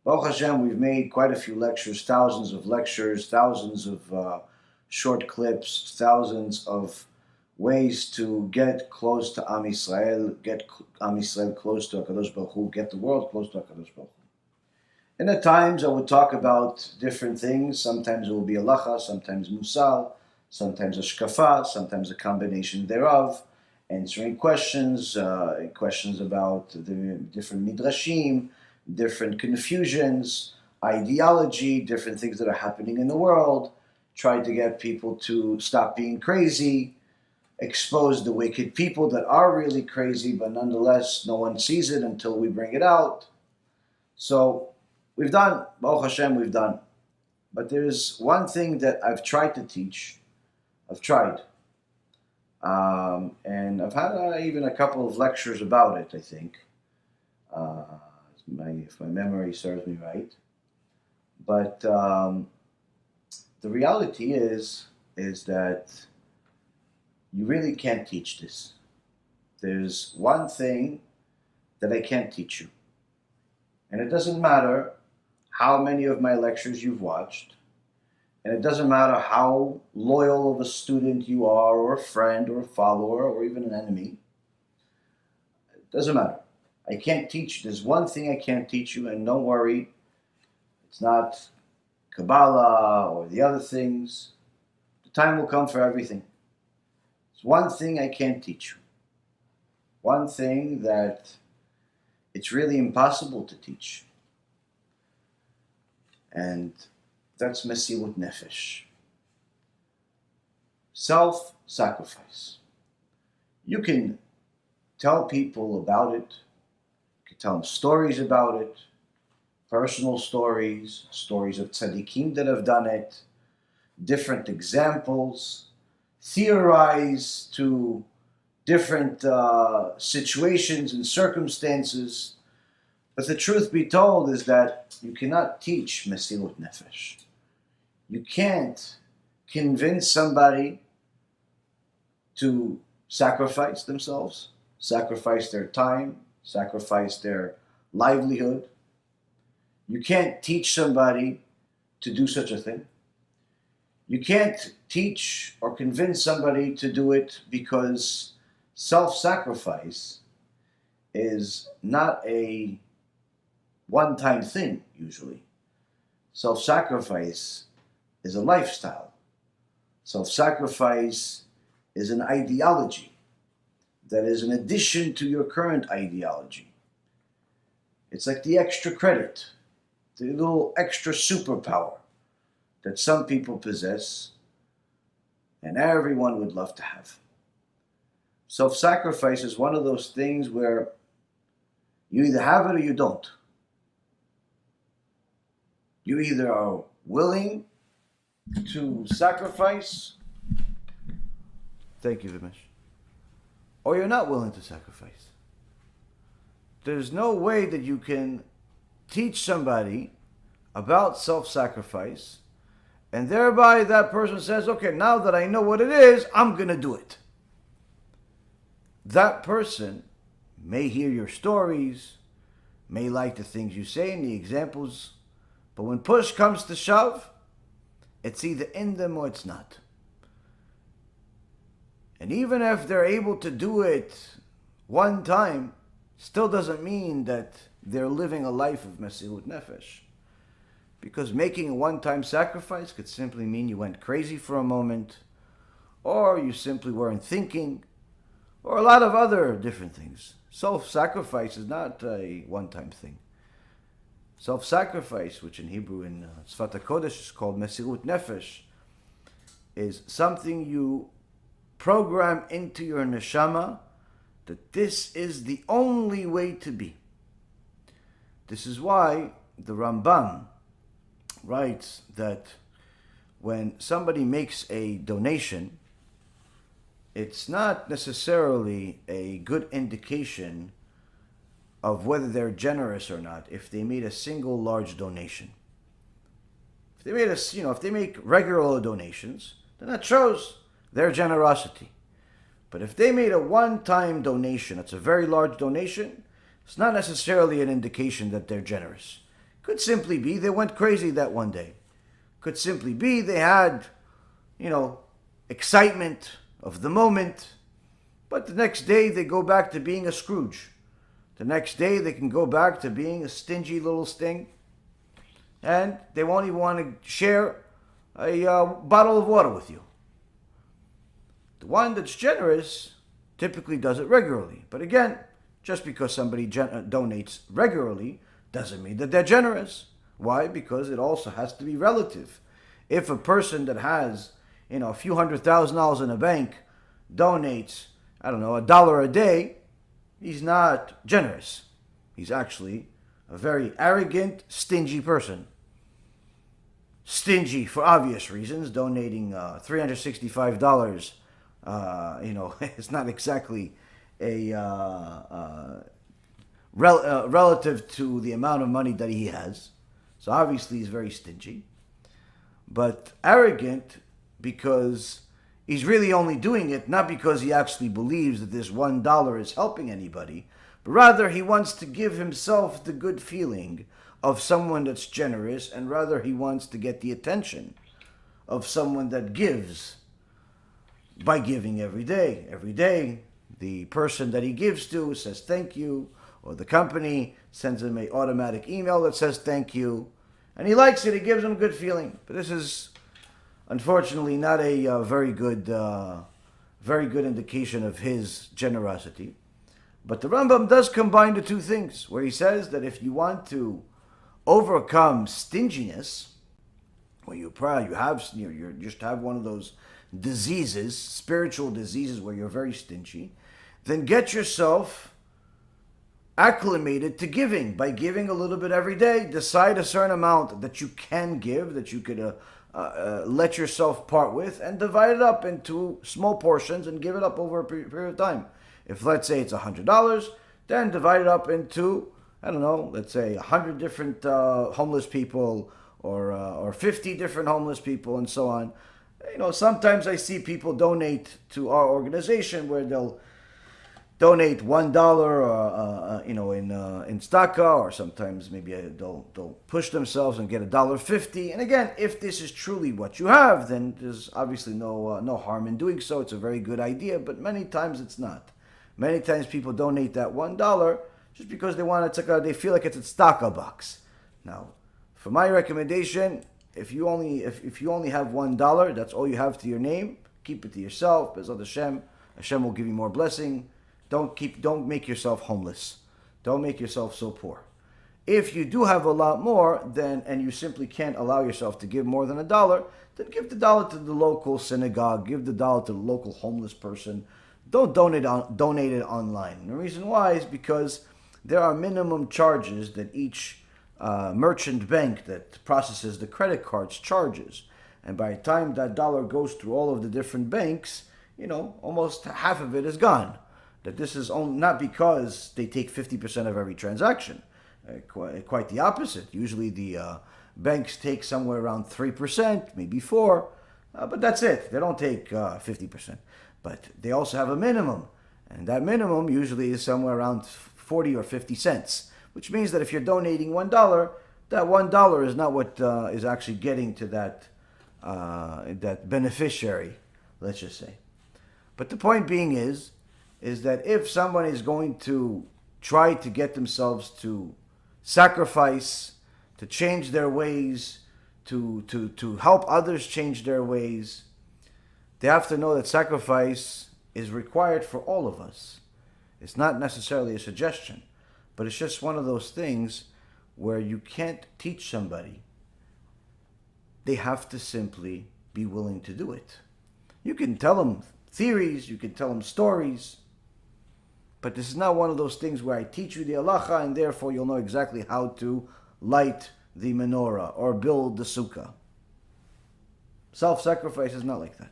Baruch Hashem, we've made quite a few lectures, thousands of lectures, thousands of short clips, thousands of ways to get close to Am Yisrael, get Am Yisrael close to HaKadosh Baruch Hu, get the world close to HaKadosh Baruch Hu. And at times I would talk about different things. Sometimes it will be halacha, sometimes Mussar, sometimes hashkafa, sometimes a combination thereof, answering questions, questions about the different midrashim, different confusions, ideology, different things that are happening in the world, try to get people to stop being crazy, expose the wicked people that are really crazy, but nonetheless no one sees it until we bring it out. So we've done, Baruch Hashem, we've done. But there's one thing that I've tried to teach. I've tried. And I've had even a couple of lectures about it, I think. If my memory serves me right. But the reality is that you really can't teach this. There's one thing that I can't teach you. And it doesn't matter how many of my lectures you've watched. And it doesn't matter how loyal of a student you are, or a friend, or a follower, or even an enemy. It doesn't matter. I can't teach. There's one thing I can't teach you, and don't worry. It's not kabbalah or the other things. The time will come for everything. It's one thing I can't teach you. One thing that it's really impossible to teach. And that's Messirut Nefesh. Self-sacrifice. You can tell people about it. You can tell them stories about it. Personal stories, stories of tzaddikim that have done it, different examples, theorize to different situations and circumstances. But the truth be told is that you cannot teach Messirut Nefesh. You can't convince somebody to sacrifice themselves, sacrifice their time, sacrifice their livelihood. You can't teach somebody to do such a thing. You can't teach or convince somebody to do it because self-sacrifice is not a one-time thing, usually. Self-sacrifice is a lifestyle. Self-sacrifice is an ideology that is an addition to your current ideology. It's like the extra credit, the little extra superpower that some people possess and everyone would love to have. Self-sacrifice is one of those things where you either have it or you don't. You either are willing to sacrifice, thank you, Vimesh, or you're not willing to sacrifice. There's no way that you can teach somebody about self-sacrifice and thereby that person says, okay, now that I know what it is, I'm going to do it. That person may hear your stories, may like the things you say and the examples, but when push comes to shove, it's either in them or it's not. And even if they're able to do it one time, still doesn't mean that they're living a life of Messirut Nefesh. Because making a one-time sacrifice could simply mean you went crazy for a moment, or you simply weren't thinking, or a lot of other different things. Self-sacrifice is not a one-time thing. Self-sacrifice, which in Hebrew, in Sfat HaKodesh is called Messirut Nefesh, is something you program into your neshama that this is the only way to be. This is why the Rambam writes that when somebody makes a donation, it's not necessarily a good indication of whether they're generous or not if they made a single large donation. If they made if they make regular donations, then that shows their generosity. But if they made a one-time donation, it's a very large donation, it's not necessarily an indication that they're generous. It Could simply be they went crazy that one day. Could simply be they had, excitement of the moment, but the next day they go back to being a Scrooge. The next day they can go back to being a stingy little sting, and they won't even want to share a bottle of water with you. The one that's generous typically does it regularly. But again, just because somebody donates regularly doesn't mean that they're generous. Why? Because it also has to be relative. If a person that has, a few $100,000 in a bank donates, $1 a day, he's not generous. He's actually a very arrogant, stingy person. Stingy for obvious reasons, donating $365. It's not exactly a relative to the amount of money that he has. So obviously he's very stingy. But arrogant because he's really only doing it not because he actually believes that this $1 is helping anybody, but rather he wants to give himself the good feeling of someone that's generous, and rather he wants to get the attention of someone that gives by giving every day. Every day, the person that he gives to says thank you, or the company sends him an automatic email that says thank you, and he likes it. It gives him a good feeling. But this is, unfortunately, not a very good indication of his generosity. But the Rambam does combine the two things, where he says that if you want to overcome stinginess, where you just have one of those diseases, spiritual diseases, where you're very stingy, then get yourself acclimated to giving by giving a little bit every day. Decide a certain amount that you can give, that you could let yourself part with, and divide it up into small portions and give it up over a period of time. If, let's say, it's $100, then divide it up into, let's say 100 different homeless people, or 50 different homeless people, and so on. Sometimes I see people donate to our organization where they'll donate $1, in tzedakah, or sometimes maybe they'll push themselves and get $1.50. And again, if this is truly what you have, then there's obviously no harm in doing so. It's a very good idea, but many times it's not. Many times people donate that $1 just because they want tzedakah. They feel like it's a tzedakah box. Now, for my recommendation, if you only have $1, that's all you have to your name. Keep it to yourself. Be'Ezrat HaShem, Hashem will give you more blessing. Don't make yourself homeless. Don't make yourself so poor. If you do have a lot more, and you simply can't allow yourself to give more than $1, then give the dollar to the local synagogue. Give the dollar to the local homeless person. Don't donate it online. And the reason why is because there are minimum charges that each merchant bank that processes the credit cards charges. And by the time that dollar goes through all of the different banks, almost half of it is gone. That this is not because they take 50% of every transaction. Quite the opposite. Usually the banks take somewhere around 3%, maybe 4%, but that's it. They don't take 50%. But they also have a minimum, and that minimum usually is somewhere around 40 or 50 cents, which means that if you're donating $1, that $1 is not what is actually getting to that beneficiary, let's just say. But the point being is that if someone is going to try to get themselves to sacrifice, to change their ways, to help others change their ways, they have to know that sacrifice is required for all of us. It's not necessarily a suggestion, but it's just one of those things where you can't teach somebody. They have to simply be willing to do it. You can tell them theories, you can tell them stories, but this is not one of those things where I teach you the halacha and therefore you'll know exactly how to light the menorah or build the sukkah. Self-sacrifice is not like that.